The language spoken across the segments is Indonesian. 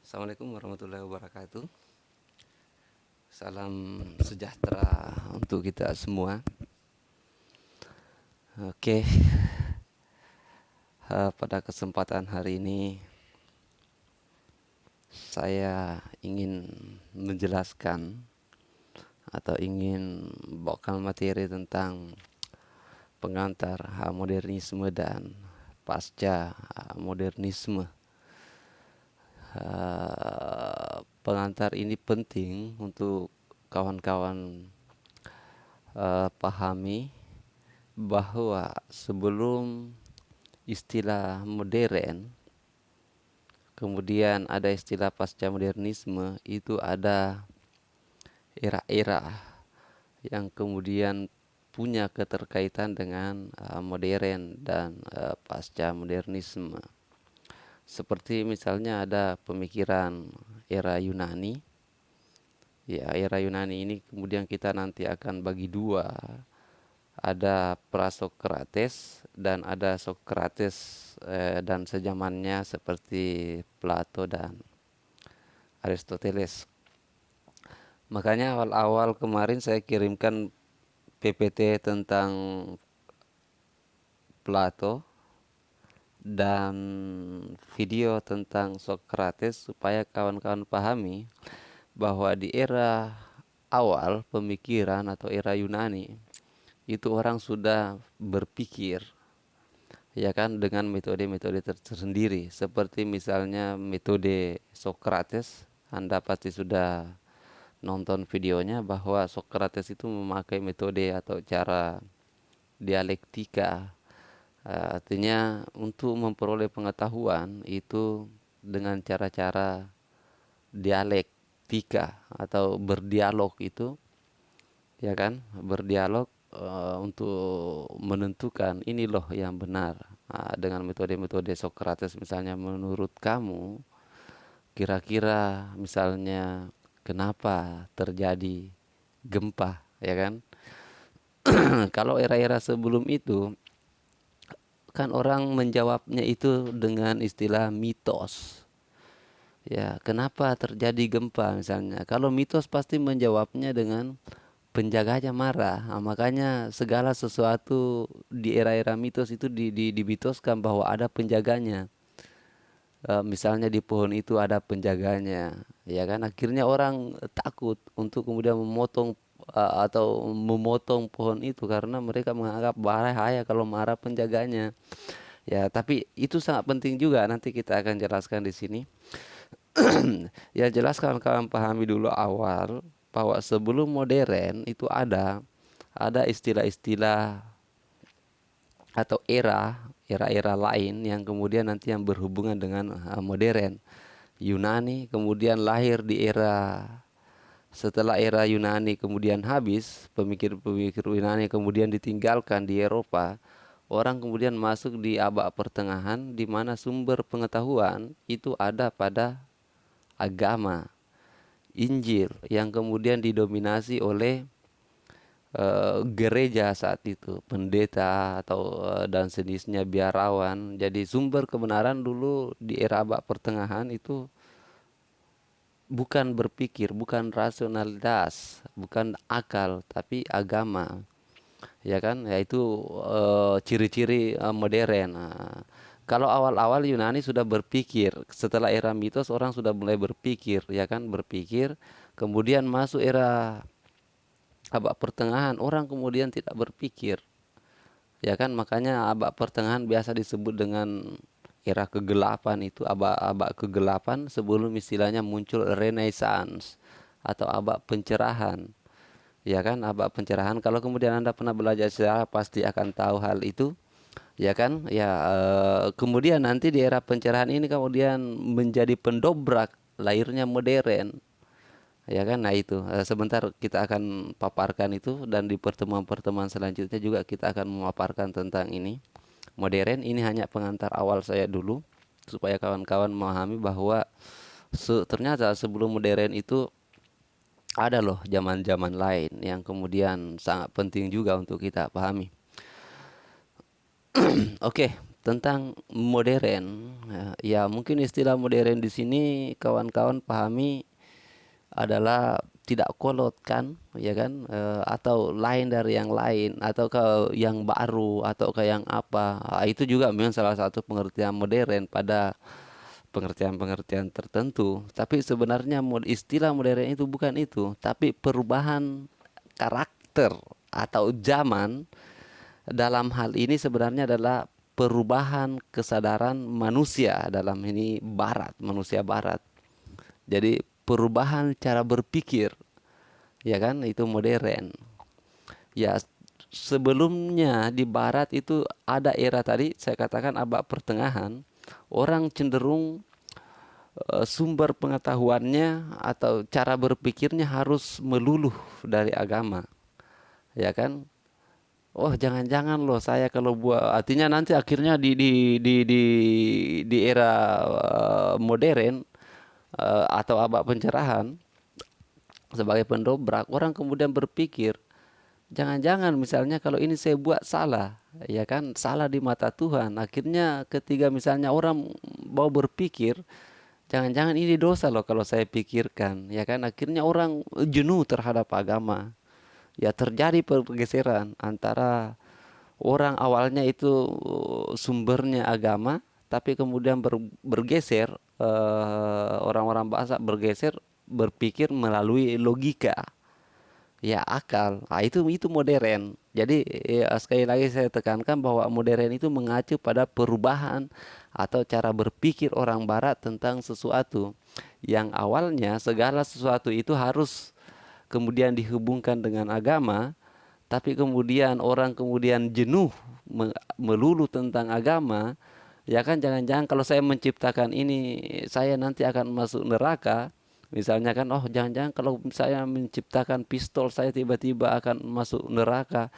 Assalamualaikum warahmatullahi wabarakatuh. Salam sejahtera untuk kita semua. Oke, pada kesempatan hari ini saya ingin menjelaskan atau ingin bawakan materi tentang pengantar modernisme dan pasca modernisme. Pengantar ini penting untuk kawan-kawan pahami bahwa sebelum istilah modern, kemudian ada istilah pasca modernisme, itu ada era-era yang kemudian punya keterkaitan dengan modern dan pasca modernisme. Seperti misalnya ada pemikiran era Yunani. Ya, era Yunani ini kemudian kita nanti akan bagi dua. Ada Prasokrates dan ada Sokrates dan sejamannya seperti Plato dan Aristoteles. Makanya awal-awal kemarin saya kirimkan PPT tentang Plato dan video tentang Sokrates supaya kawan-kawan pahami bahwa di era awal pemikiran atau era Yunani itu orang sudah berpikir, ya kan, dengan metode-metode tersendiri. Seperti misalnya metode Sokrates, Anda pasti sudah nonton videonya bahwa Sokrates itu memakai metode atau cara dialektika. Artinya untuk memperoleh pengetahuan itu dengan cara-cara dialektika atau berdialog itu, ya kan, berdialog untuk menentukan ini loh yang benar. Dengan metode-metode Sokrates misalnya, menurut kamu kira-kira misalnya kenapa terjadi gempa, ya kan? Kalau era-era sebelum itu kan orang menjawabnya itu dengan istilah mitos. Ya, kenapa terjadi gempa misalnya? Kalau mitos pasti menjawabnya dengan penjaganya marah. Makanya segala sesuatu di era-era mitos itu dimitoskan bahwa ada penjaganya. Misalnya di pohon itu ada penjaganya, ya kan? Akhirnya orang takut untuk kemudian memotong atau memotong pohon itu karena mereka menganggap bahaya kalau marah penjaganya. Ya, tapi itu sangat penting juga. Nanti kita akan jelaskan di sini. Ya, jelas kawan-kawan pahami dulu awal bahwa sebelum modern itu ada istilah-istilah atau era-era lain yang kemudian nanti yang berhubungan dengan modern. Yunani kemudian lahir di era, setelah era Yunani kemudian habis, pemikir-pemikir Yunani kemudian ditinggalkan di Eropa. Orang kemudian masuk di abad pertengahan di mana sumber pengetahuan itu ada pada agama, Injil, yang kemudian didominasi oleh gereja saat itu, pendeta atau dan sejenisnya, biarawan. Jadi sumber kebenaran dulu di era abad pertengahan itu bukan berpikir, bukan rasionalitas, bukan akal, tapi agama. Ya kan? Yaitu ciri-ciri modern. Kalau awal-awal Yunani sudah berpikir, setelah era mitos orang sudah mulai berpikir, ya kan? Berpikir, kemudian masuk era abad pertengahan orang kemudian tidak berpikir, ya kan? Makanya abad pertengahan biasa disebut dengan era kegelapan. Itu abad kegelapan sebelum istilahnya muncul Renaissance atau abad pencerahan, ya kan? Abad pencerahan, kalau kemudian Anda pernah belajar sejarah pasti akan tahu hal itu, ya kan? Ya, kemudian nanti di era pencerahan ini kemudian menjadi pendobrak lahirnya modern. Ya kan, nah itu sebentar kita akan paparkan itu, dan di pertemuan-pertemuan selanjutnya juga kita akan memaparkan tentang ini. Modern ini hanya pengantar awal saya dulu supaya kawan-kawan memahami bahwa ternyata sebelum modern itu ada loh zaman-zaman lain yang kemudian sangat penting juga untuk kita pahami. Oke, tentang modern. Ya, mungkin istilah modern di sini kawan-kawan pahami adalah tidak kolot kan, ya kan, atau lain dari yang lain, atau ke yang baru, atau ke yang apa. Itu juga memang salah satu pengertian modern pada pengertian-pengertian tertentu. Tapi sebenarnya istilah modern itu bukan itu, tapi perubahan karakter atau zaman dalam hal ini sebenarnya adalah perubahan kesadaran manusia, dalam ini barat, manusia barat. Jadi perubahan cara berpikir, ya kan, itu modern. Ya, sebelumnya di barat itu ada era tadi saya katakan abad pertengahan, orang cenderung sumber pengetahuannya atau cara berpikirnya harus meluluh dari agama, ya kan. Oh, jangan-jangan loh saya kalau buat, artinya nanti akhirnya di era modern, atau abad pencerahan, sebagai pendobrak orang kemudian berpikir, jangan-jangan misalnya kalau ini saya buat salah, ya kan, salah di mata Tuhan. Akhirnya ketika misalnya orang mau berpikir, jangan-jangan ini dosa loh kalau saya pikirkan, ya kan. Akhirnya orang jenuh terhadap agama. Ya, terjadi pergeseran antara orang awalnya itu sumbernya agama, tapi kemudian bergeser, orang-orang bahasa bergeser berpikir melalui logika, ya akal. Itu modern. Jadi ya, sekali lagi saya tekankan bahwa modern itu mengacu pada perubahan atau cara berpikir orang barat tentang sesuatu yang awalnya segala sesuatu itu harus kemudian dihubungkan dengan agama, tapi kemudian orang kemudian jenuh melulu tentang agama, ya kan. Jangan-jangan kalau saya menciptakan ini saya nanti akan masuk neraka. Misalnya kan, oh jangan-jangan kalau saya menciptakan pistol saya tiba-tiba akan masuk neraka.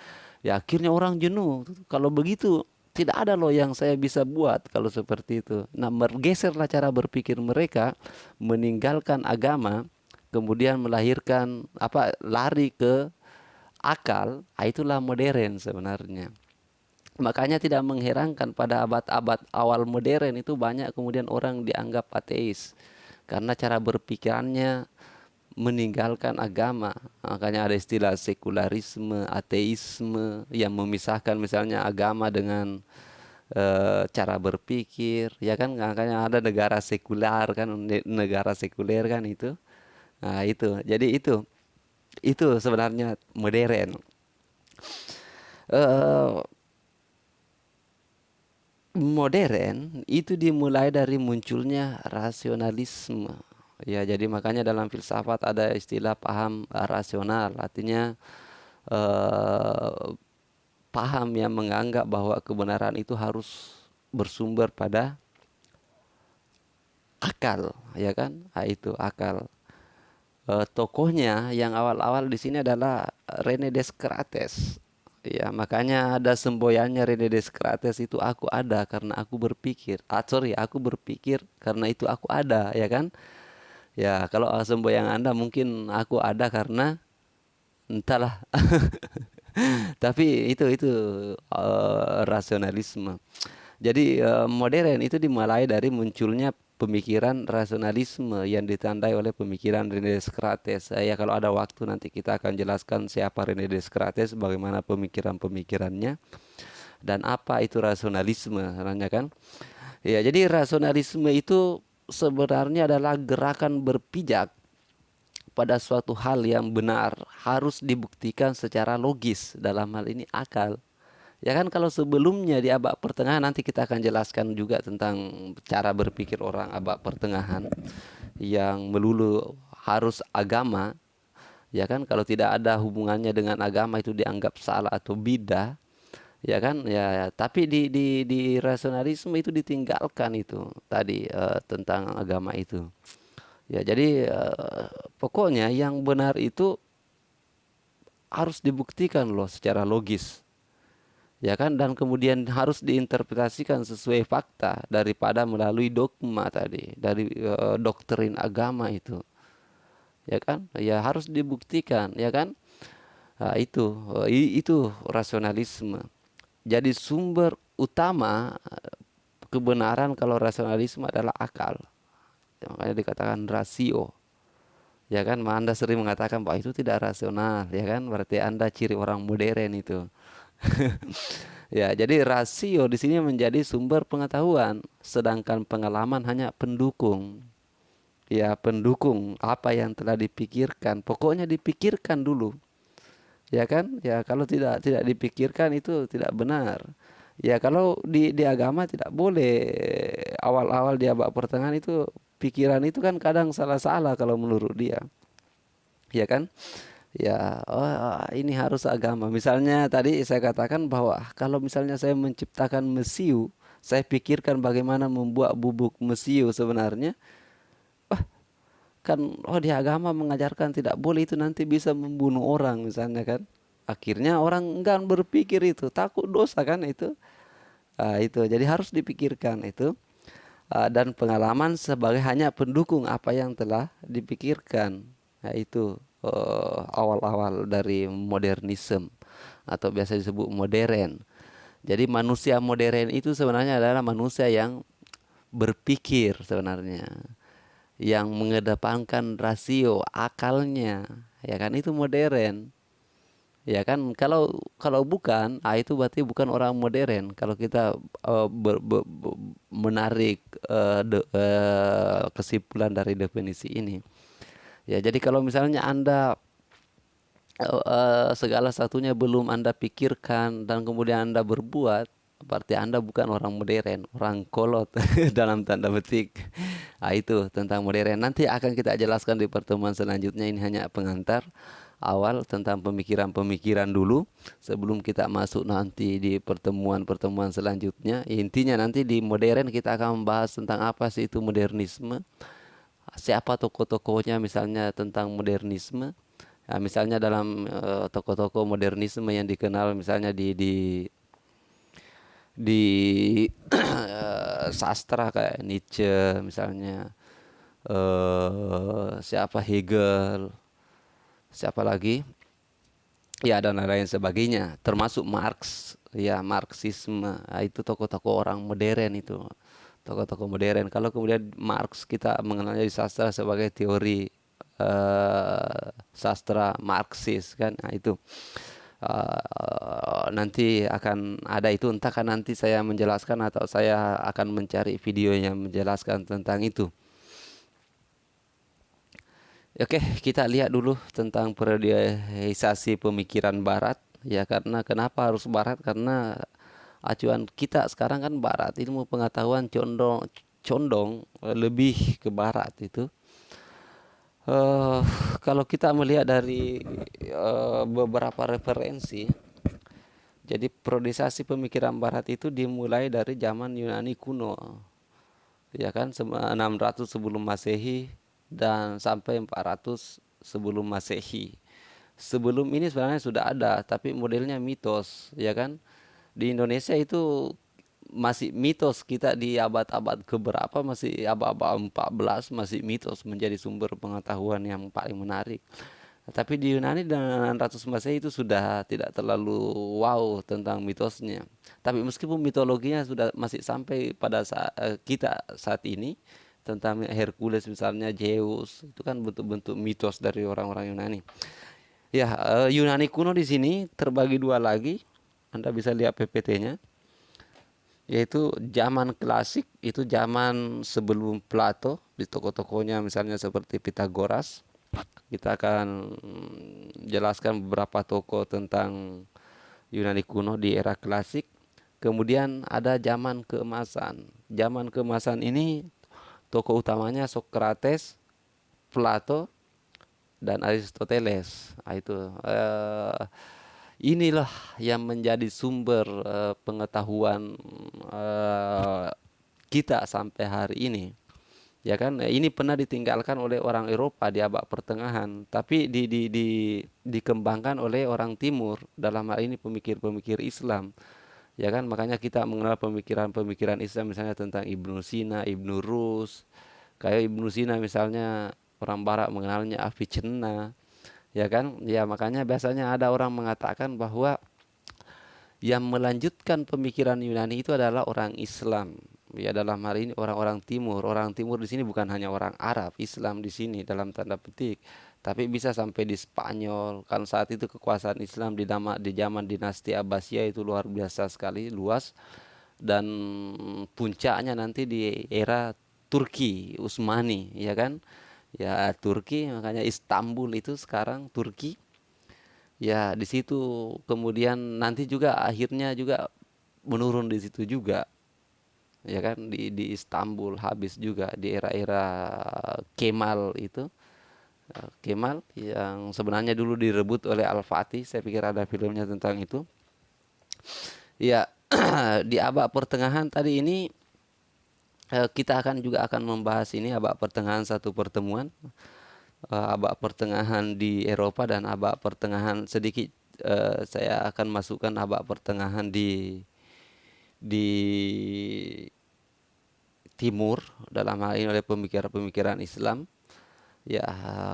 Ya akhirnya orang jenuh. Kalau begitu tidak ada loh yang saya bisa buat kalau seperti itu. Nah, bergeserlah cara berpikir mereka, meninggalkan agama, kemudian melahirkan apa, lari ke akal. Itulah modern sebenarnya. Makanya tidak mengherankan pada abad-abad awal modern itu banyak kemudian orang dianggap ateis karena cara berpikirannya meninggalkan agama. Makanya ada istilah sekularisme, ateisme yang memisahkan misalnya agama dengan cara berpikir, ya kan. Makanya ada negara sekular kan, negara sekuler kan itu. Nah, itu. Jadi itu sebenarnya modern. Eh, Modern itu dimulai dari munculnya rasionalisme. Ya, jadi makanya dalam filsafat ada istilah paham rasional, artinya eh, paham yang menganggap bahwa kebenaran itu harus bersumber pada akal, ya kan? Itu akal. Tokohnya yang awal-awal di sini adalah Rene Descartes. Ya, makanya ada semboyannya Rene Descartes itu, aku ada karena aku berpikir. Sorry, aku berpikir karena itu aku ada, ya kan? Ya, kalau semboyan Anda mungkin aku ada karena entahlah. Tapi itu rasionalisme. Jadi modern itu dimulai dari munculnya pemikiran rasionalisme yang ditandai oleh pemikiran Rene Descartes. Ya, kalau ada waktu nanti kita akan jelaskan siapa Rene Descartes, bagaimana pemikiran-pemikirannya, dan apa itu rasionalisme sebenarnya kan. Ya, jadi rasionalisme itu sebenarnya adalah gerakan berpijak pada suatu hal yang benar harus dibuktikan secara logis, dalam hal ini akal. Ya kan, kalau sebelumnya di abad pertengahan nanti kita akan jelaskan juga tentang cara berpikir orang abad pertengahan yang melulu harus agama. Ya kan, kalau tidak ada hubungannya dengan agama itu dianggap salah atau bidah. Ya kan, ya, tapi di rasionalisme itu ditinggalkan itu tadi, tentang agama itu. Ya, jadi pokoknya yang benar itu harus dibuktikan loh secara logis, ya kan, dan kemudian harus diinterpretasikan sesuai fakta daripada melalui dogma tadi dari doktrin agama itu, ya kan. Ya harus dibuktikan, ya kan. Nah, itu rasionalisme. Jadi sumber utama kebenaran kalau rasionalisme adalah akal. Ya, makanya dikatakan rasio. Ya kan, Anda sering mengatakan bahwa itu tidak rasional, ya kan? Berarti Anda ciri orang modern itu. Ya, jadi rasio di sini menjadi sumber pengetahuan, sedangkan pengalaman hanya pendukung. Ya, pendukung apa yang telah dipikirkan. Pokoknya dipikirkan dulu. Ya kan? Ya, kalau tidak dipikirkan itu tidak benar. Ya, kalau di agama tidak boleh awal-awal di abad pertengahan itu pikiran itu kan kadang salah-salah kalau menurut dia. Ya kan? Ya, oh, ini harus agama. Misalnya tadi saya katakan bahwa kalau misalnya saya menciptakan mesiu, saya pikirkan bagaimana membuat bubuk mesiu sebenarnya. Kan oh di agama mengajarkan tidak boleh, itu nanti bisa membunuh orang misalnya kan. Akhirnya orang enggan berpikir itu, takut dosa kan itu. Itu jadi harus dipikirkan itu. Dan pengalaman sebagai hanya pendukung apa yang telah dipikirkan. Nah, itu awal-awal dari modernisme atau biasa disebut modern. Jadi manusia modern itu sebenarnya adalah manusia yang berpikir sebenarnya, yang mengedepankan rasio akalnya, ya kan, itu modern. Ya kan, kalau kalau bukan, itu berarti bukan orang modern. Kalau kita menarik kesimpulan dari definisi ini. Ya, jadi kalau misalnya Anda segala satunya belum Anda pikirkan dan kemudian Anda berbuat, berarti Anda bukan orang modern, orang kolot dalam tanda petik. Itu tentang modern. Nanti akan kita jelaskan di pertemuan selanjutnya. Ini hanya pengantar awal tentang pemikiran-pemikiran dulu sebelum kita masuk nanti di pertemuan-pertemuan selanjutnya. Intinya nanti di modern kita akan membahas tentang apa sih itu modernisme, siapa tokoh-tokohnya misalnya tentang modernisme. Ya, misalnya dalam tokoh-tokoh modernisme yang dikenal misalnya di sastra kayak Nietzsche misalnya, siapa Hegel, siapa lagi, ya dan lain sebagainya, termasuk Marx, ya Marxisme. Itu tokoh-tokoh orang modern itu, tokoh-tokoh modern. Kalau kemudian Marx kita mengenalnya di sastra sebagai teori sastra Marxis kan. Nah, itu nanti akan ada itu, entah kan nanti saya menjelaskan atau saya akan mencari video yang menjelaskan tentang itu. Oke, kita lihat dulu tentang periodisasi pemikiran Barat. Ya, karena kenapa harus Barat? Karena acuan kita sekarang kan Barat, ilmu pengetahuan condong condong lebih ke Barat itu. eh Kalau kita melihat dari beberapa referensi, jadi periodisasi pemikiran Barat itu dimulai dari zaman Yunani kuno, ya kan, 600 sebelum Masehi dan sampai 400 sebelum Masehi. Sebelum ini sebenarnya sudah ada, tapi modelnya mitos, ya kan. Di Indonesia itu masih mitos, kita di abad-abad keberapa, masih abad-abad 14 masih mitos menjadi sumber pengetahuan yang paling menarik. Tapi di Yunani dan 600 Masehi itu sudah tidak terlalu wow tentang mitosnya. Tapi meskipun mitologinya sudah masih sampai pada kita saat ini, tentang Hercules misalnya, Zeus, itu kan bentuk-bentuk mitos dari orang-orang Yunani. Ya, Yunani kuno di sini terbagi dua lagi. Anda bisa lihat PPT-nya, yaitu zaman klasik, itu zaman sebelum Plato, di tokoh-tokohnya misalnya seperti Pitagoras. Kita akan jelaskan beberapa tokoh tentang Yunani kuno di era klasik. Kemudian ada zaman keemasan. Zaman keemasan ini tokoh utamanya Socrates, Plato, dan Aristoteles. Itu inilah yang menjadi sumber pengetahuan kita sampai hari ini. Ya kan, ini pernah ditinggalkan oleh orang Eropa di abad pertengahan, tapi dikembangkan oleh orang Timur, dalam hal ini pemikir-pemikir Islam. Ya kan, makanya kita mengenal pemikiran-pemikiran Islam misalnya tentang Ibnu Sina, Ibnu Rus. Kayak Ibnu Sina misalnya, orang Barat mengenalnya Avicenna. Ya kan, ya makanya biasanya ada orang mengatakan bahwa Yang melanjutkan pemikiran Yunani itu adalah orang Islam. Ya, dalam hari ini orang-orang Timur. Orang Timur di sini bukan hanya orang Arab, Islam di sini dalam tanda petik, tapi bisa sampai di Spanyol. Kan saat itu kekuasaan Islam di zaman dinasti Abbasiyah itu luar biasa sekali, luas, dan puncaknya nanti di era Turki Utsmani, ya kan? Ya, Turki, makanya Istanbul itu sekarang Turki. Ya, di situ kemudian nanti juga akhirnya juga menurun di situ juga, ya kan, di Istanbul habis juga di era-era Kemal itu. Kemal yang sebenarnya dulu direbut oleh Al-Fatih, saya pikir ada filmnya tentang itu. Ya, di abad pertengahan tadi ini kita akan membahas ini abad pertengahan satu pertemuan, abad pertengahan di Eropa dan abad pertengahan sedikit, saya akan masukkan abad pertengahan di Timur, dalam hal ini oleh pemikiran-pemikiran Islam. Ya,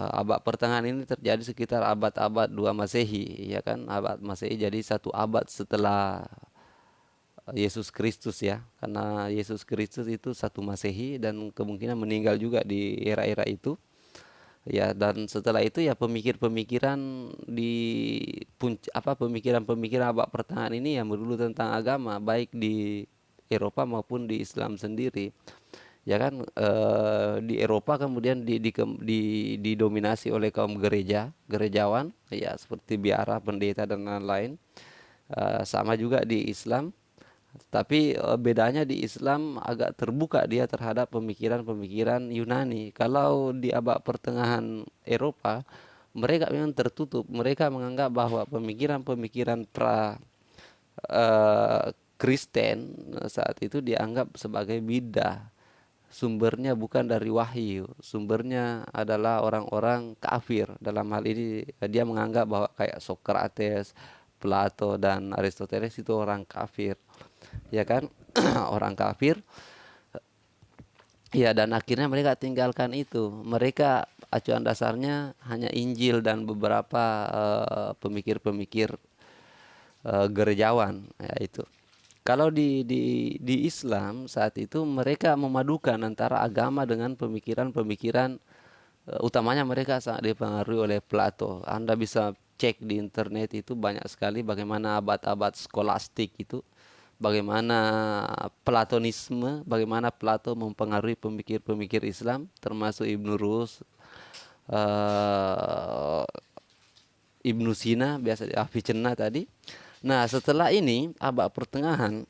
abad pertengahan ini terjadi sekitar abad-abad 2 Masehi, ya kan? Abad Masehi jadi satu abad setelah Yesus Kristus, ya. Karena Yesus Kristus itu 1 Masehi dan kemungkinan meninggal juga di era-era itu. Ya, dan setelah itu ya pemikir-pemikiran di pemikiran-pemikiran abad pertengahan ini yang melulu tentang agama baik di Eropa maupun di Islam sendiri. Ya kan, di Eropa kemudian didominasi oleh kaum gerejawan, ya, seperti biara, pendeta dan lain-lain. Sama juga di Islam, tapi bedanya di Islam agak terbuka dia terhadap pemikiran-pemikiran Yunani. Kalau di abad pertengahan Eropa, mereka memang tertutup. Mereka menganggap bahwa pemikiran-pemikiran Kristen saat itu dianggap sebagai bidah. Sumbernya bukan dari wahyu, sumbernya adalah orang-orang kafir. Dalam hal ini dia menganggap bahwa kayak Socrates, Plato dan Aristoteles itu orang kafir, ya kan? Orang kafir. Ya, dan akhirnya mereka tinggalkan itu. Mereka acuan dasarnya hanya Injil dan beberapa pemikir-pemikir gerejawan, ya itu. Kalau di Islam saat itu mereka memadukan antara agama dengan pemikiran-pemikiran, utamanya mereka sangat dipengaruhi oleh Plato. Anda bisa cek di internet itu banyak sekali bagaimana abad-abad skolastik itu, bagaimana Platonisme, bagaimana Plato mempengaruhi pemikir-pemikir Islam termasuk Ibnu Rus, eh, Ibnu Sina, biasa Avicenna tadi. Nah, setelah ini abad pertengahan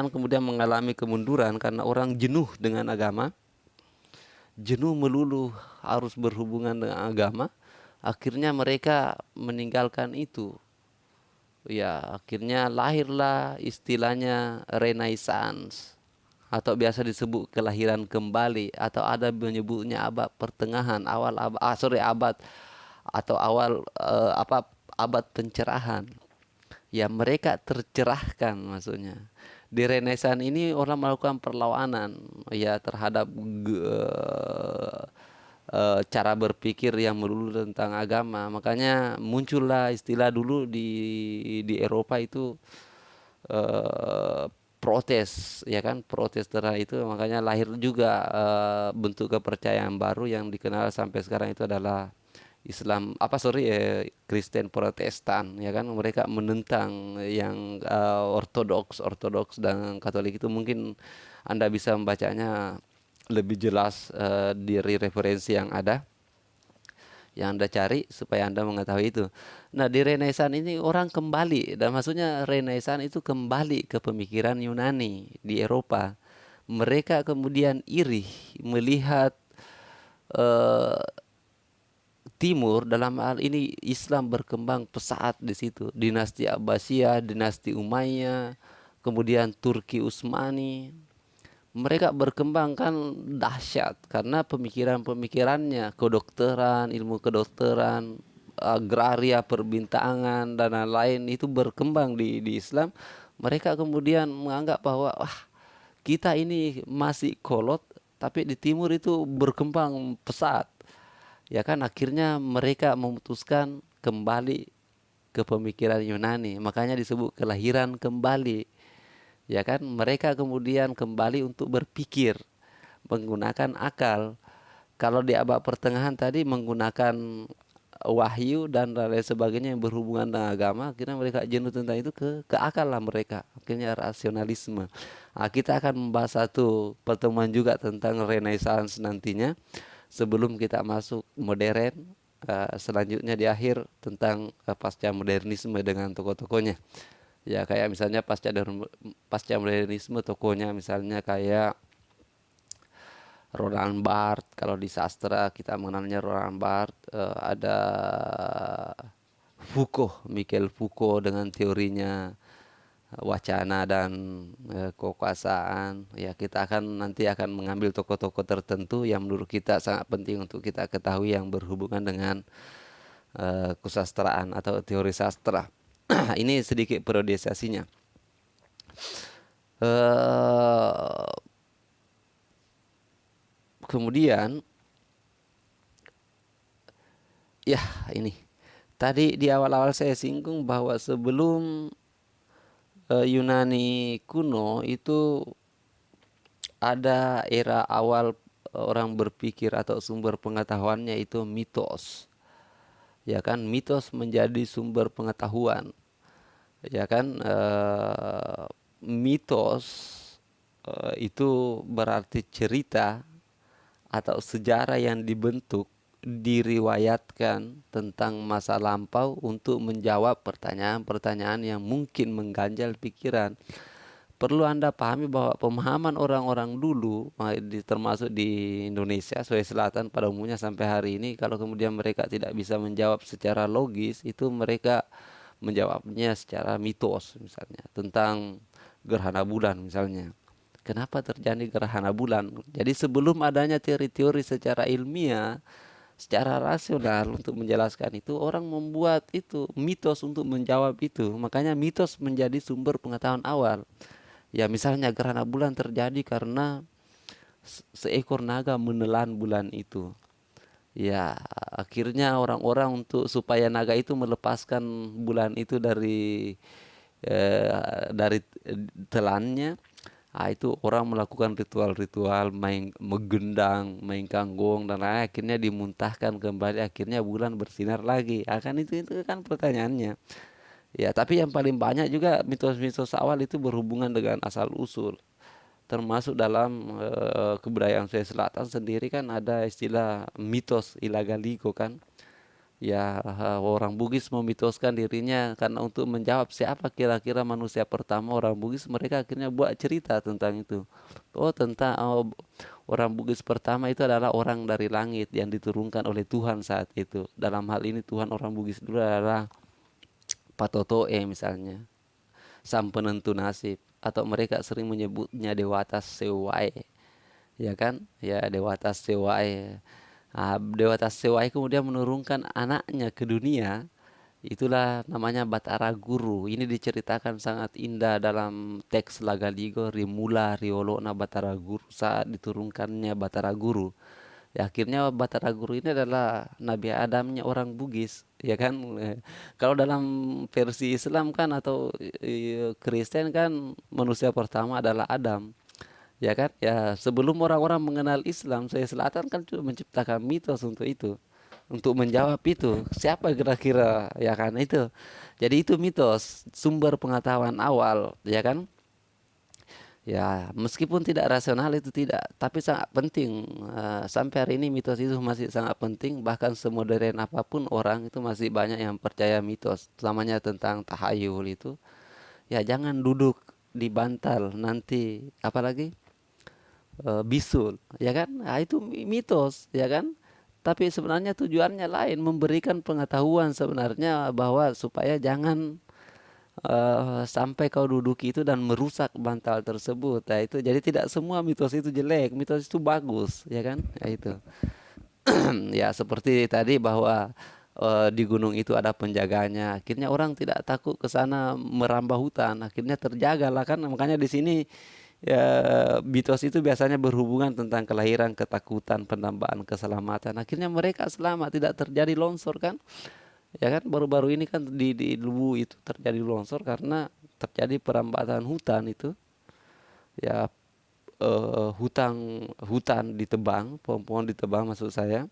kemudian mengalami kemunduran karena orang jenuh dengan agama, jenuh melulu harus berhubungan dengan agama. Akhirnya mereka meninggalkan itu. Ya, akhirnya lahirlah istilahnya Renaissance atau biasa disebut kelahiran kembali, atau ada menyebutnya abad pertengahan, abad atau awal abad pencerahan. Ya, mereka tercerahkan maksudnya. Di Renaissance ini orang melakukan perlawanan, ya, terhadap cara berpikir yang melulu tentang agama. Makanya muncullah istilah dulu di Eropa itu protes, ya kan, protes terhadap itu. Makanya lahir juga bentuk kepercayaan baru yang dikenal sampai sekarang itu adalah Kristen Protestan, ya kan. Mereka menentang yang ortodoks dan Katolik itu. Mungkin Anda bisa membacanya lebih jelas dari referensi yang Anda cari supaya Anda mengetahui itu. Nah, di Renaissance ini orang kembali, dan maksudnya Renaissance itu kembali ke pemikiran Yunani di Eropa. Mereka kemudian iri melihat eh, Timur, dalam hal ini Islam berkembang pesat di situ. Dinasti Abbasiyah, dinasti Umayyah, kemudian Turki Utsmani. Mereka berkembang kan dahsyat karena pemikiran-pemikirannya, kedokteran, ilmu kedokteran, agraria, perbintangan dan lain-lain itu berkembang di Islam. Mereka kemudian menganggap bahwa wah, kita ini masih kolot, tapi di timur itu berkembang pesat. Ya kan, akhirnya mereka memutuskan kembali ke pemikiran Yunani. Makanya disebut kelahiran kembali. Ya kan, mereka kemudian kembali untuk berpikir menggunakan akal. Kalau di abad pertengahan tadi menggunakan wahyu dan lain sebagainya yang berhubungan dengan agama, akhirnya mereka jenuh tentang itu, ke akal lah mereka, akhirnya rasionalisme. Nah, kita akan membahas satu pertemuan juga tentang Renaissance nantinya sebelum kita masuk modern. Selanjutnya di akhir tentang pasca modernisme dengan tokoh-tokohnya. Ya kayak misalnya pasca modernisme tokohnya misalnya kayak Roland Barthes. Kalau di sastra kita mengenalnya Roland Barthes. Ada Foucault, Michel Foucault dengan teorinya wacana dan kekuasaan. Ya kita nanti akan mengambil tokoh-tokoh tertentu yang menurut kita sangat penting untuk kita ketahui yang berhubungan dengan kesusastraan atau teori sastra. Ini sedikit periodisasinya. Kemudian ya ini tadi di awal-awal saya singgung bahwa sebelum Yunani kuno itu ada era awal orang berpikir atau sumber pengetahuannya itu mitos. Ya kan, mitos menjadi sumber pengetahuan. Ya kan, mitos itu berarti cerita atau sejarah yang dibentuk, diriwayatkan tentang masa lampau untuk menjawab pertanyaan-pertanyaan yang mungkin mengganjal pikiran. Perlu Anda pahami bahwa pemahaman orang-orang dulu, termasuk di Indonesia, Sulawesi Selatan pada umumnya sampai hari ini, kalau kemudian mereka tidak bisa menjawab secara logis, itu mereka menjawabnya secara mitos, misalnya tentang gerhana bulan misalnya. Kenapa terjadi gerhana bulan? Jadi sebelum adanya teori-teori secara ilmiah, secara rasional untuk menjelaskan itu, orang membuat itu mitos untuk menjawab itu. Makanya mitos menjadi sumber pengetahuan awal. Ya misalnya gerhana bulan terjadi karena seekor naga menelan bulan itu. Ya akhirnya orang-orang supaya naga itu melepaskan bulan itu dari telannya. Itu orang melakukan ritual-ritual, main menggendang, main kanggong dan lain, akhirnya dimuntahkan kembali, akhirnya bulan bersinar lagi. Akan itu kan pertanyaannya. Ya, tapi yang paling banyak juga mitos-mitos awal itu berhubungan dengan asal usul. Termasuk dalam kebudayaan Sulawesi Selatan sendiri kan ada istilah mitos ilagaligo kan. Ya, orang Bugis memitoskan dirinya karena untuk menjawab siapa kira-kira manusia pertama orang Bugis, mereka akhirnya buat cerita tentang itu. Tentang orang Bugis pertama itu adalah orang dari langit yang diturunkan oleh Tuhan saat itu. Dalam hal ini Tuhan orang Bugis dulu adalah Patotoe misalnya, sang penentu nasib, atau mereka sering menyebutnya Dewata Sewai. Ya kan? Ya, Dewata Sewai. Dewata Sewai kemudian menurunkan anaknya ke dunia. Itulah namanya Batara Guru. Ini diceritakan sangat indah dalam teks Lagaligo, Rimula Riolona Batara Guru, saat diturunkannya Batara Guru. Ya, akhirnya Batara Guru ini adalah Nabi Adamnya orang Bugis, ya kan? Kalau dalam versi Islam kan atau Kristen kan manusia pertama adalah Adam. Ya kan? Ya, sebelum orang-orang mengenal Islam, saya Selatan kan juga menciptakan mitos untuk itu. Untuk menjawab itu, siapa kira-kira, ya kan itu. Jadi itu mitos, sumber pengetahuan awal, ya kan? Ya, meskipun tidak rasional itu tidak, tapi sangat penting. Sampai hari ini mitos itu masih sangat penting, bahkan semodern apapun orang itu masih banyak yang percaya mitos, utamanya tentang tahayul itu. Ya, jangan duduk di bantal nanti, apalagi bisul, ya kan? Nah, itu mitos, ya kan? Tapi sebenarnya tujuannya lain, memberikan pengetahuan sebenarnya bahwa supaya jangan sampai kau duduk itu dan merusak bantal tersebut. Nah, itu jadi tidak semua mitos itu jelek, mitos itu bagus, ya kan? Ya itu. Ya seperti tadi bahwa di gunung itu ada penjaganya. Akhirnya orang tidak takut ke sana merambah hutan. Akhirnya terjaga lah kan. Makanya di sini ya mitos itu biasanya berhubungan tentang kelahiran, ketakutan, penambahan keselamatan. Akhirnya mereka selamat, tidak terjadi longsor kan? Ya kan baru-baru ini kan di Luwu itu terjadi longsor karena terjadi perampasan hutan itu. Ya hutan hutan ditebang, pohon-pohon ditebang maksud saya.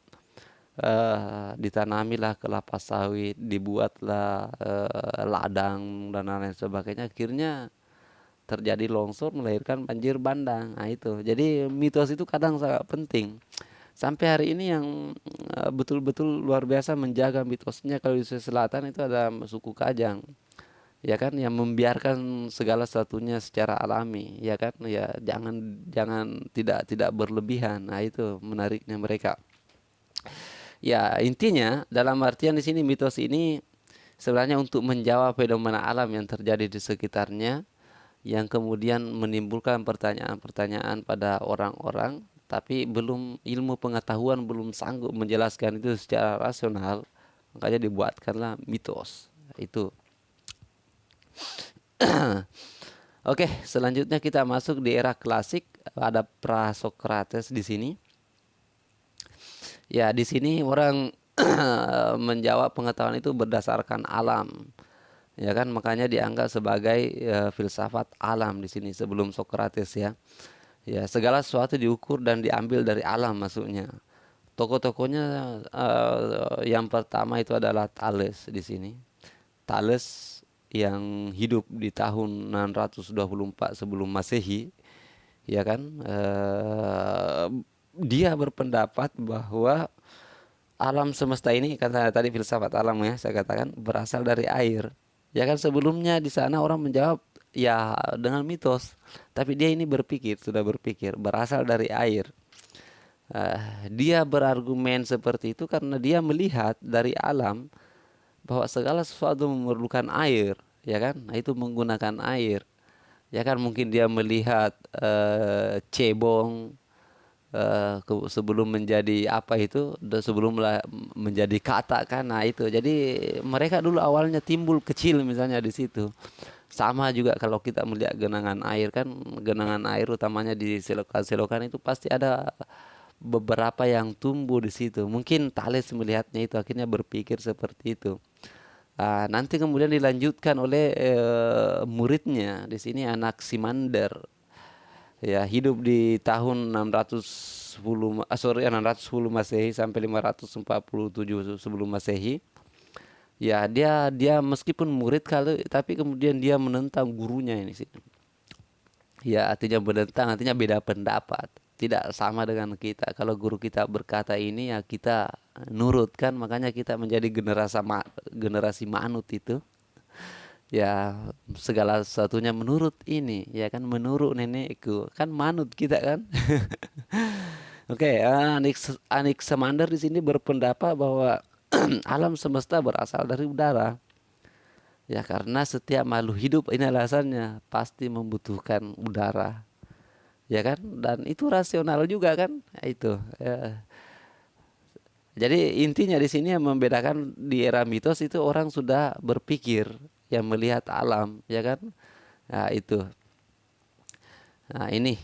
Ditanamilah kelapa sawit, dibuatlah ladang dan lain sebagainya. Akhirnya terjadi longsor melahirkan banjir bandang. Nah itu. Jadi mitos itu kadang sangat penting. Sampai hari ini yang betul-betul luar biasa menjaga mitosnya kalau di Sulawesi Selatan itu ada suku Kajang. Ya kan yang membiarkan segala sesuatunya secara alami, ya kan? Ya jangan jangan tidak berlebihan. Nah itu menariknya mereka. Ya intinya dalam artian di sini mitos ini sebenarnya untuk menjawab fenomena alam yang terjadi di sekitarnya yang kemudian menimbulkan pertanyaan-pertanyaan pada orang-orang, tapi belum ilmu pengetahuan belum sanggup menjelaskan itu secara rasional, makanya dibuatkanlah mitos. Itu. Oke, selanjutnya kita masuk di era klasik. Ada Prasokrates di sini. Ya, di sini orang menjawab pengetahuan itu berdasarkan alam. Ya kan, makanya dianggap sebagai filsafat alam di sini sebelum Sokrates ya. Ya, segala sesuatu diukur dan diambil dari alam maksudnya. Tokoh-tokohnya yang pertama itu adalah Thales di sini. Thales yang hidup di tahun 624 sebelum Masehi, ya kan? Dia berpendapat bahwa alam semesta ini, kata tadi filsafat alam ya, saya katakan berasal dari air. Ya kan sebelumnya di sana orang menjawab ya dengan mitos, tapi dia ini berpikir, sudah berpikir berasal dari air. Dia berargumen seperti itu karena dia melihat dari alam bahwa segala sesuatu memerlukan air, ya kan? Nah, itu menggunakan air. Ya kan mungkin dia melihat cebong sebelum menjadi apa itu, sebelum menjadi kata kan. Nah itu. Jadi mereka dulu awalnya timbul kecil misalnya di situ. Sama juga kalau kita melihat genangan air kan, genangan air utamanya di selokan-selokan itu pasti ada beberapa yang tumbuh di situ. Mungkin Thales melihatnya itu akhirnya berpikir seperti itu. Nanti kemudian dilanjutkan oleh muridnya di sini Anaximander. Ya, hidup di tahun 610 610 Masehi sampai 547 sebelum Masehi. Ya, dia meskipun murid kalau tapi kemudian dia menentang gurunya ini sih. Ya, artinya menentang, artinya beda pendapat. Tidak sama dengan kita. Kalau guru kita berkata ini ya kita nurut kan, makanya kita menjadi generasi manut itu. Ya, segala sesuatunya menurut ini, ya kan menurut nenekku. Kan manut kita kan. Oke, Anik Samander di sini berpendapat bahwa alam semesta berasal dari udara. Ya, karena setiap makhluk hidup ini alasannya pasti membutuhkan udara. Ya kan? Dan itu rasional juga kan? Nah, itu. Ya. Jadi intinya di sini yang membedakan di era mitos itu orang sudah berpikir yang melihat alam, ya kan? Nah, itu. Nah, ini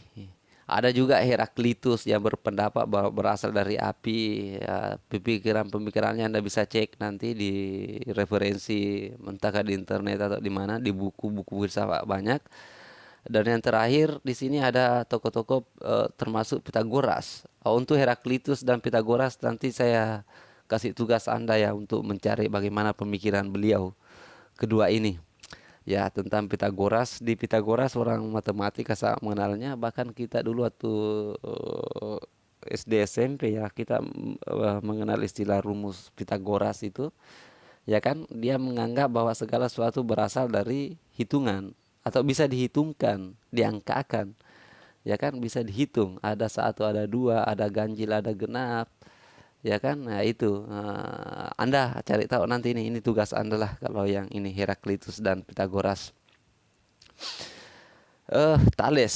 ada juga Heraklitus yang berpendapat bahwa berasal dari api. Ya, pemikiran-pemikirannya Anda bisa cek nanti di referensi, entah di internet atau di mana, di buku-buku filsafat banyak. Dan yang terakhir di sini ada tokoh-tokoh termasuk Pitagoras. Untuk Heraklitus dan Pitagoras nanti saya kasih tugas Anda ya untuk mencari bagaimana pemikiran beliau kedua ini. Ya, tentang Pitagoras. Di Pitagoras orang matematika sangat mengenalnya. Bahkan kita dulu waktu SD SMP ya kita mengenal istilah rumus Pitagoras itu. Ya kan dia menganggap bahwa segala sesuatu berasal dari hitungan atau bisa dihitungkan, diangkakan. Ya kan bisa dihitung. Ada satu, ada dua, ada ganjil, ada genap. Ya kan, nah itu Anda cari tahu nanti ini tugas Anda lah kalau yang ini Heraklitus dan Pitagoras. Thales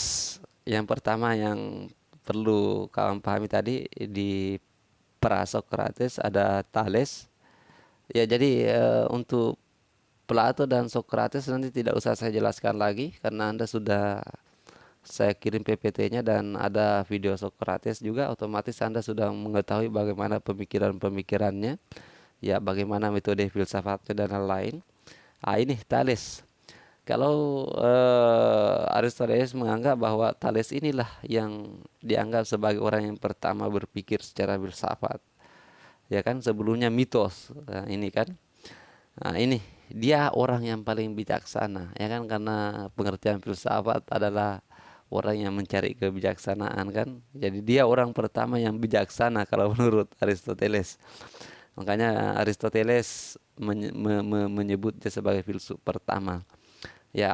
yang pertama yang perlu kawan pahami tadi di Prasokrates ada Thales. Ya jadi untuk Plato dan Socrates nanti tidak usah saya jelaskan lagi karena Anda sudah saya kirim PPT-nya dan ada video Socrates juga, otomatis Anda sudah mengetahui bagaimana pemikiran-pemikirannya. Ya, bagaimana metode filsafatnya dan lain-lain. Ini Thales. Kalau Aristoteles menganggap bahwa Thales inilah yang dianggap sebagai orang yang pertama berpikir secara filsafat. Ya kan, sebelumnya mitos. Nah, ini kan. Nah, ini dia orang yang paling bijaksana, ya kan, karena pengertian filsafat adalah orang yang mencari kebijaksanaan kan. Jadi dia orang pertama yang bijaksana kalau menurut Aristoteles. Makanya Aristoteles menyebut dia sebagai filsuf pertama. Ya,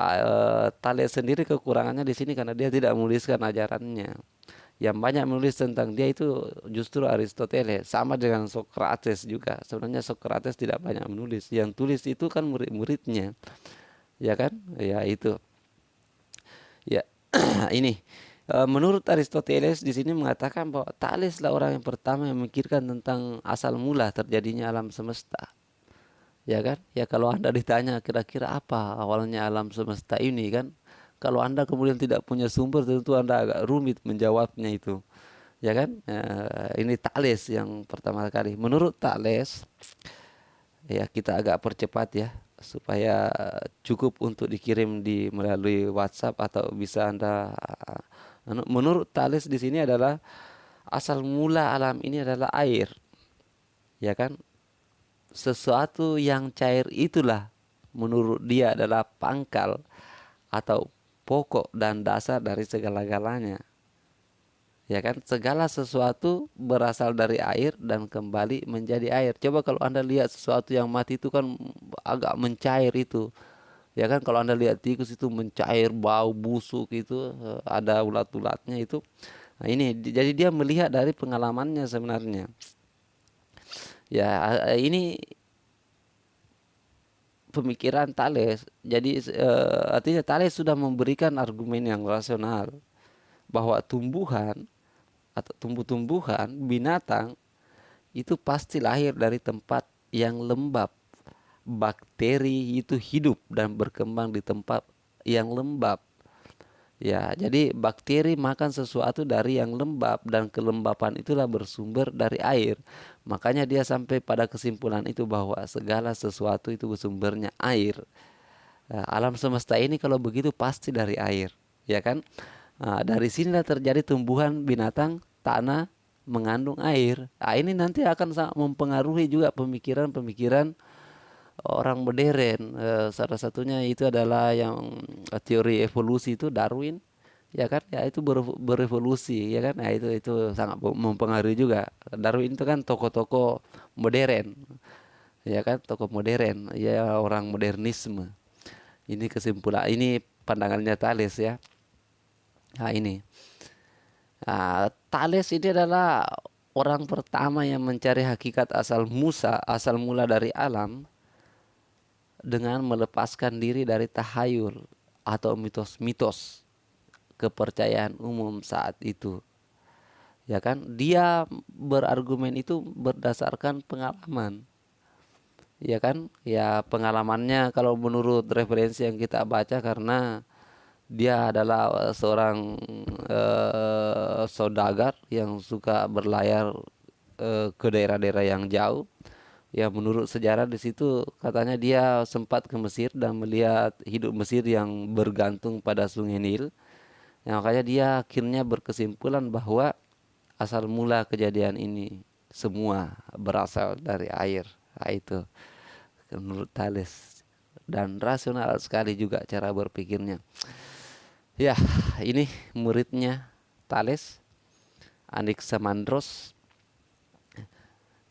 Thales sendiri kekurangannya di sini karena dia tidak menuliskan ajarannya. Yang banyak menulis tentang dia itu justru Aristoteles, sama dengan Socrates juga. Sebenarnya Socrates tidak banyak menulis. Yang tulis itu kan murid-muridnya, ya kan? Ya itu. Ya, ini menurut Aristoteles di sini mengatakan bahwa Thales lah orang yang pertama yang memikirkan tentang asal mula terjadinya alam semesta. Ya kan? Ya, kalau Anda ditanya kira-kira apa awalnya alam semesta ini kan, kalau Anda kemudian tidak punya sumber tentu Anda agak rumit menjawabnya itu. Ya kan? Ini Thales yang pertama kali. Menurut Thales, ya kita agak percepat ya supaya cukup untuk dikirim di melalui WhatsApp atau bisa Anda menurut Thales di sini adalah asal mula alam ini adalah air. Ya kan? Sesuatu yang cair itulah menurut dia adalah pangkal atau pokok dan dasar dari segala-galanya. Ya kan, segala sesuatu berasal dari air dan kembali menjadi air. Coba kalau Anda lihat sesuatu yang mati itu kan agak mencair itu. Ya kan, kalau Anda lihat tikus itu mencair, bau busuk itu, ada ulat-ulatnya itu. Nah, ini jadi dia melihat dari pengalamannya sebenarnya. Ya, ini pemikiran Thales. Jadi artinya Thales sudah memberikan argumen yang rasional bahwa tumbuhan atau tumbuh-tumbuhan, binatang itu pasti lahir dari tempat yang lembab. Bakteri itu hidup dan berkembang di tempat yang lembab. Ya, jadi bakteri makan sesuatu dari yang lembab dan kelembapan itulah bersumber dari air. Makanya dia sampai pada kesimpulan itu bahwa segala sesuatu itu bersumbernya air. Alam semesta ini kalau begitu pasti dari air, ya kan? Dari sinilah terjadi tumbuhan, binatang, tanah mengandung air. Ini nanti akan sangat mempengaruhi juga pemikiran-pemikiran orang modern. Salah satunya itu adalah yang teori evolusi itu Darwin, ya kan? Ya itu berevolusi, ya kan? Nah itu sangat mempengaruhi juga. Darwin itu kan tokoh-tokoh modern, ya kan? Tokoh modern, ya orang modernisme. Ini kesimpulan, ini pandangannya Thales ya. Nah ini, Thales ini adalah orang pertama yang mencari hakikat asal mula dari alam dengan melepaskan diri dari tahayul atau mitos-mitos kepercayaan umum saat itu. Ya kan? Dia berargumen itu berdasarkan pengalaman. Ya kan? Ya pengalamannya kalau menurut referensi yang kita baca karena dia adalah seorang saudagar yang suka berlayar ke daerah-daerah yang jauh. Ya menurut sejarah di situ katanya dia sempat ke Mesir dan melihat hidup Mesir yang bergantung pada Sungai Nil. Ya, makanya dia akhirnya berkesimpulan bahwa asal mula kejadian ini semua berasal dari air. Nah, itu menurut Thales dan rasional sekali juga cara berpikirnya. Ya, ini muridnya Thales, Anaximandros.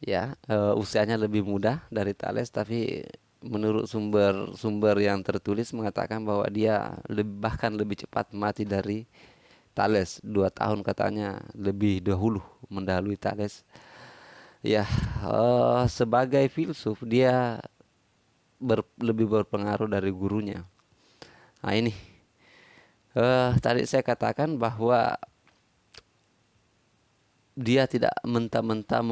Ya, usianya lebih muda dari Thales, tapi menurut sumber-sumber yang tertulis mengatakan bahwa dia bahkan lebih cepat mati dari Thales. 2 tahun katanya lebih dahulu mendahului Thales. Ya, sebagai filsuf dia lebih berpengaruh dari gurunya. Nah ini, tadi saya katakan bahwa dia tidak mentah-mentah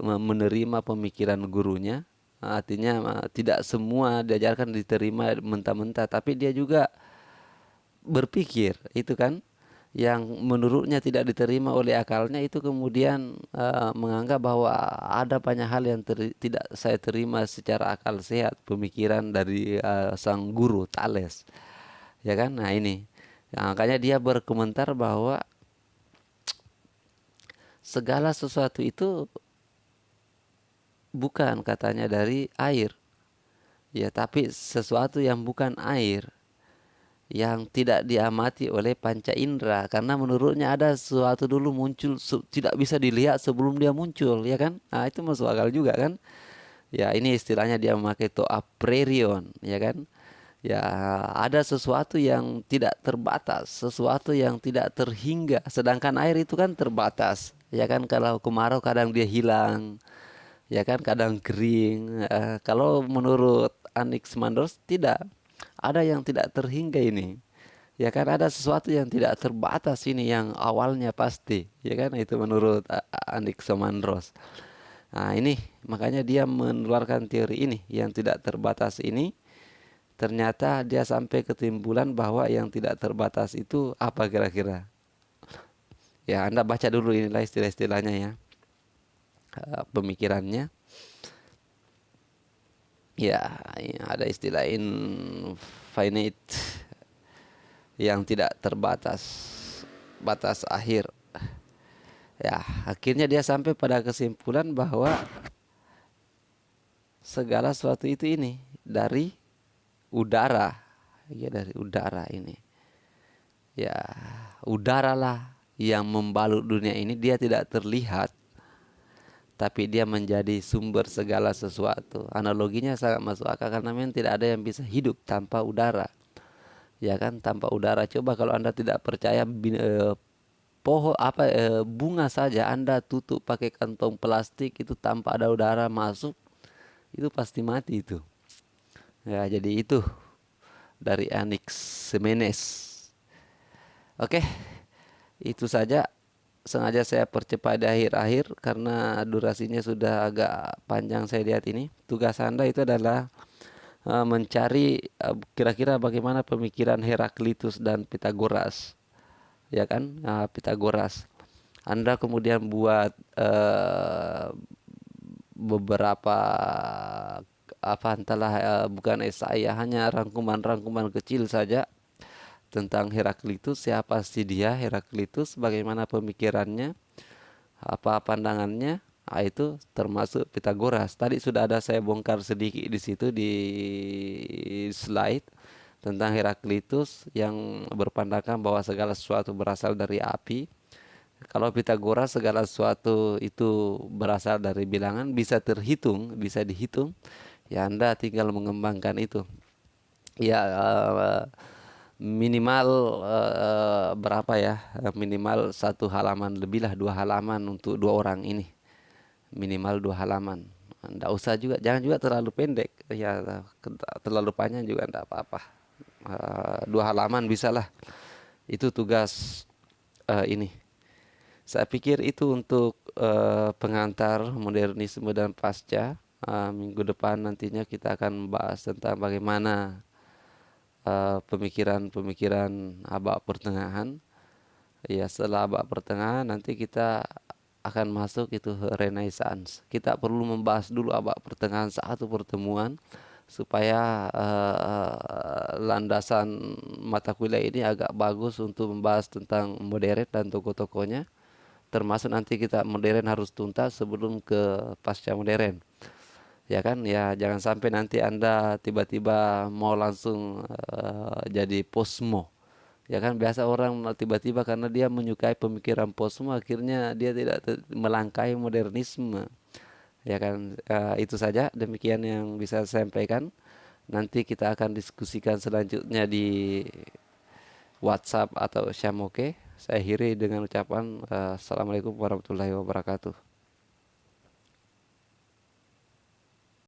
menerima pemikiran gurunya. Artinya tidak semua diajarkan diterima mentah-mentah, tapi dia juga berpikir, itu kan. yang menurutnya tidak diterima oleh akalnya itu kemudian menganggap bahwa ada banyak hal yang tidak saya terima secara akal sehat, pemikiran dari sang guru Thales, ya kan? Nah ini, ya, makanya dia berkomentar bahwa segala sesuatu itu bukan katanya dari air, ya, tapi sesuatu yang bukan air, yang tidak diamati oleh panca indera, karena menurutnya ada sesuatu dulu muncul tidak bisa dilihat sebelum dia muncul, ya kan? Nah, itu masuk akal juga kan? Ya, ini istilahnya dia memakai to a priorion, ya kan? Ya, ada sesuatu yang tidak terbatas, sesuatu yang tidak terhingga, sedangkan air itu kan terbatas, ya kan? Kalau kemarau kadang dia hilang, ya kan, kadang kering. Kalau menurut Anaximandros tidak ada yang tidak terhingga ini, ya kan, ada sesuatu yang tidak terbatas ini yang awalnya pasti, ya kan, itu menurut Anaximandros. Nah ini makanya dia mengeluarkan teori ini yang tidak terbatas ini. Ternyata dia sampai kesimpulan bahwa yang tidak terbatas itu apa kira-kira. Ya, Anda baca dulu inilah istilah-istilahnya ya, pemikirannya. Ya, ada istilah infinite yang tidak terbatas, batas akhir. Ya, akhirnya dia sampai pada kesimpulan bahwa segala sesuatu itu ini dari udara, ya, dari udara ini. Ya, udaralah yang membalut dunia ini, dia tidak terlihat, tapi dia menjadi sumber segala sesuatu. Analoginya sangat masuk akal karena memang tidak ada yang bisa hidup tanpa udara. Ya kan, tanpa udara. Coba kalau Anda tidak percaya, pohon apa, bunga saja Anda tutup pakai kantong plastik itu tanpa ada udara masuk, itu pasti mati itu. Ya, jadi itu dari Anaximenes. Oke, itu saja. Sengaja saya percepat di akhir-akhir karena durasinya sudah agak panjang saya lihat ini. Tugas Anda itu adalah mencari kira-kira bagaimana pemikiran Heraklitus dan Pitagoras, ya kan? Pitagoras. Anda kemudian buat beberapa apa entahlah, bukan esai ya, hanya rangkuman-rangkuman kecil saja tentang Heraklitus, siapa sih dia Heraklitus, bagaimana pemikirannya, apa pandangannya. Nah, itu termasuk Pitagoras. Tadi sudah ada saya bongkar sedikit di situ di slide tentang Heraklitus yang berpandangan bahwa segala sesuatu berasal dari api. Kalau Pitagoras segala sesuatu itu berasal dari bilangan, bisa terhitung, bisa dihitung. Ya, Anda tinggal mengembangkan itu. Ya, minimal berapa ya? Minimal satu halaman lebih lah, 2 halaman untuk 2 orang ini. Minimal 2 halaman. Nggak usah juga, jangan juga terlalu pendek. Ya, terlalu panjang juga nggak apa-apa. 2 halaman bisa lah. Itu tugas ini. Saya pikir itu untuk pengantar modernisme dan pasca. Minggu depan nantinya kita akan membahas tentang bagaimana pemikiran-pemikiran abad pertengahan. Ya, setelah abad pertengahan nanti kita akan masuk itu Renaissance. Kita perlu membahas dulu abad pertengahan satu pertemuan supaya landasan mata kuliah ini agak bagus untuk membahas tentang modern dan tokoh-tokohnya. Termasuk nanti kita modern harus tuntas sebelum ke pasca modern. Ya kan, ya jangan sampai nanti Anda tiba-tiba mau langsung jadi posmo. Ya kan, biasa orang tiba-tiba karena dia menyukai pemikiran posmo akhirnya dia tidak melangkahi modernisme. Ya kan, itu saja demikian yang bisa saya sampaikan. Nanti kita akan diskusikan selanjutnya di WhatsApp atau Syamoke. Saya akhiri dengan ucapan Assalamualaikum warahmatullahi wabarakatuh.